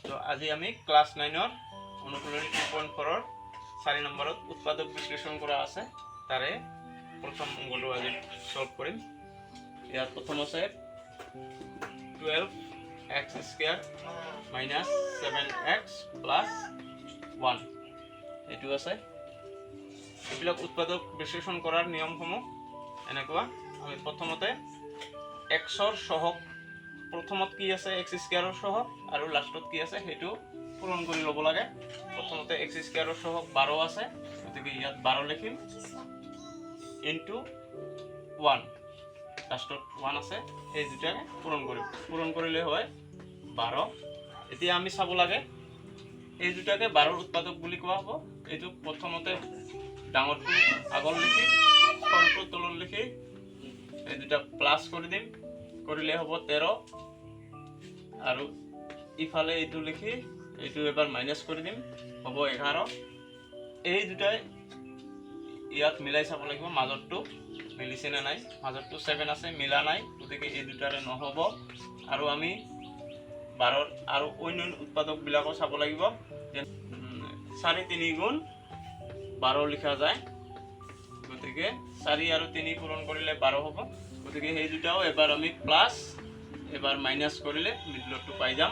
তো আজি আমি ক্লাস 9 অনুশীলনী 2.4 4 নম্বৰত উৎপাদক বিশ্লেষণ কৰা আছে তাৰে প্ৰথম অংকটো আজি সলভ কৰিম। ইয়াত প্ৰথম আছে 12x² - 7x + 1 এটো আছে। এইবিলাক উৎপাদক বিশ্লেষণ কৰাৰ নিয়মসমূহ এনেকুৱা। আমি প্ৰথমতে x ৰ সহগ প্ৰথমত কি আছে x² ৰ সহগ আৰু লাষ্টত কি আছে হেতু পূৰণ কৰি ল'ব লাগে। প্ৰথমতে x² ৰ সহগ 12 আছে, গতিকে ইয়াত 12 লিখিম ইনটু 1, লাষ্টত 1 আছে, এই দুটাকে পূৰণ কৰিম। পূৰণ কৰিলে হয় 12। এতিয়া আমি চাব লাগে এই দুটাকে 12 ৰ উৎপাদক বুলি কোৱা হ'ব। এইটো প্ৰথমতে ডাঙৰটো আগত লিখি সৰুটো তলত লিখি এই দুটা প্লাস কৰি দিম, কৰিলে হ'ব 13 আৰু ইফালে এইটো লিখি এইটো এবাৰ মাইনাস কৰি দিম, হ'ব 11। এই দুটাই ইয়াত মিলাই চাব লাগিব মাজৰটো মিলিছে না নাই। মাজৰটো 7 আছে, মিলা নাই, গতিকে এই দুটাৰে নহ'ব। আৰু আমি 12 আৰু অন্য উৎপাদক বিলাকো চাব লাগিব। 4 3 গুণ 12 লিখা যায়, গতিকে 4 আৰু 3 পূৰণ কৰিলে 12 হ'ব। গতিকে এই দুটাও এবাৰ আমি প্লাস এবাৰ মাইনাস কৰিলে মিডলটো পাই যাম।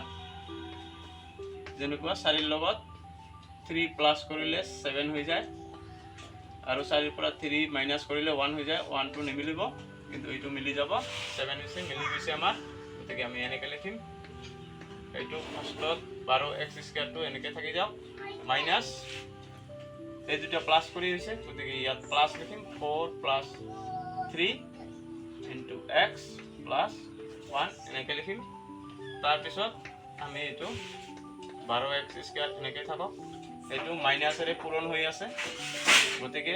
যেনেকুৱা 4 ৰ লগত 3 প্লাস কৰিলে 7 হৈ যায় আৰু 4 ৰ পৰা 3 মাইনাস কৰিলে 1 হৈ যায়। 1 টো নিমিলিব, কিন্তু এইটো মিলি যাব। 7 হৈছে, মিলি গৈছে আমাৰ। গতিকে আমি এনেকৈ লিখিম, এইটো ফাৰ্ষ্টত 12x² টো এনেকৈ থাকি যাওক, মাইনাস এই দুটা প্লাস কৰি হৈছে, গতিকে ইয়াত প্লাস লিখিম 4 + 3 * x + 1 এনেকৈ লিখিম। তাৰপিছত আমি এইটো 12x² এনেকৈ থাকক, এইটো মাইনাসেৰে পূৰণ হৈ আছে, গতিকে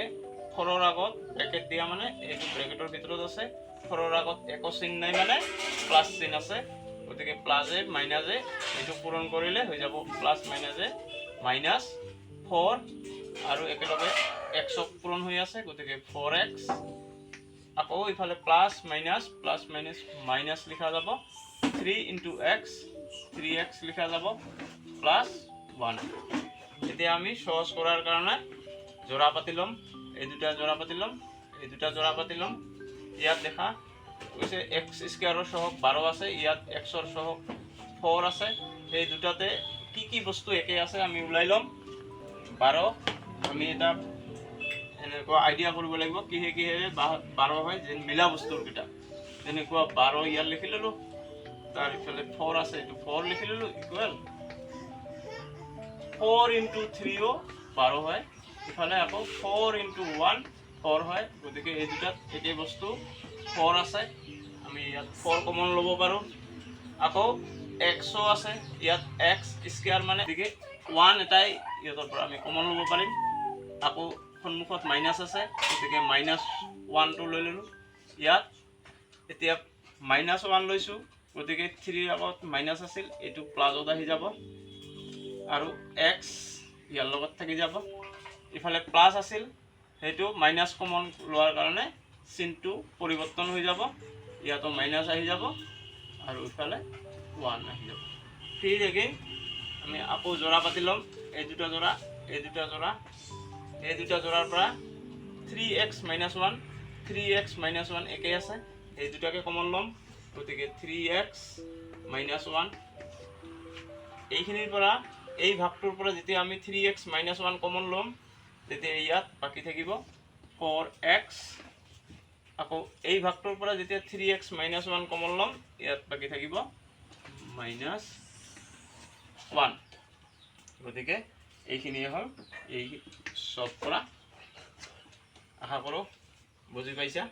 4 ৰ আগত ব্ৰেকেট দিয়া মানে এইটো ব্ৰেকেটৰ ভিতৰত আছে। 4 ৰ আগত একো চিন নাই মানে প্লাস চিন আছে, গতিকে প্লাসে মাইনাসে এইটো পূৰণ কৰিলে হৈ যাব প্লাস মাইনাসে -4 আৰু একেলগে x পূৰণ হৈ আছে, গতিকে 4x। আকৌ ইফালে প্লাস মাইনাস মাইনাস লিখা যাব 3 * x 3x লিখা যাব +1। এতিয়া আমি সহজ কৰাৰ কাৰণে জোড়া পাতি লম, এই দুটা জোড়া পাতি লম, এই দুটা জোড়া পাতি লম। ইয়াত দেখা কৈছে x² ৰ সহগ 12 আছে, ইয়াত x ৰ সহগ 4 আছে। এই দুটাতে কি কি বস্তু একে আছে আমি উলাই লম। 12 আমি এটা এনেকুৱা আইডিয়া কৰিব লাগিব কিহেৰে 12 হয়, যে মিলা বস্তুৰ কিটা। যেনেকুৱা 12 ইয়াত লিখি ললো, তাৰ ইফালে 4 আছে, এইটো 4 লিখি ললো, ইকুৱেল 4 * 3 ও 12 হয়, ইফালে আকৌ 4 * 1 4 হয়, গতিকে এই দুটাত একে বস্তু 4 আছে। আমি ইয়াত 4 কমন ল'ব পাৰো। আকৌ x আছে, ইয়াত x² মানে গতিকে 1 এটাই ইয়াৰ পৰা আমি কমন ল'ব পাৰিম। আকৌ সন্মুখত মাইনাস আছে, গতিকে -1 টো লৈ ললো। ইয়াত এতিয়া -1 লৈছো, গতিকে 3 ৰ আগত মাইনাস আছিল, এইটো প্লাসত আহি যাব আৰু x ইয়াৰ লগত থাকি যাব। ইফালে প্লাস আছিল, সেইটো মাইনাস কমন লোৱাৰ কাৰণে চিনটো পৰিৱৰ্তন হৈ যাব, ইয়াতো মাইনাস আহি যাব আৰু ইফালে 1 আহি যাব। ফিৰ এগেইন আমি আকৌ জোড়া পাতি লম, এই দুটা জোড়া, এই দুটা জোড়া, এই দুটা জোড়াৰ পৰা 3x - 1 3x - 1 একে আছে, এই দুটাকে কমন লম, গতিকে 3x - 1। এইখিনিৰ পৰা এই ভাগটোৰ পৰা যেতিয়া আমি 3x - 1 কমন লম, তেতিয়া ইয়াত বাকি থাকিব 4x। আকৌ এই ভাগটোৰ পৰা যেতিয়া 3x - 1 কমন লম, ইয়াত বাকি থাকিব -1। গতিকে এইখিনিয়ে হ'ল এই সব কৰা। আশা কৰোঁ বুজি পাইছা।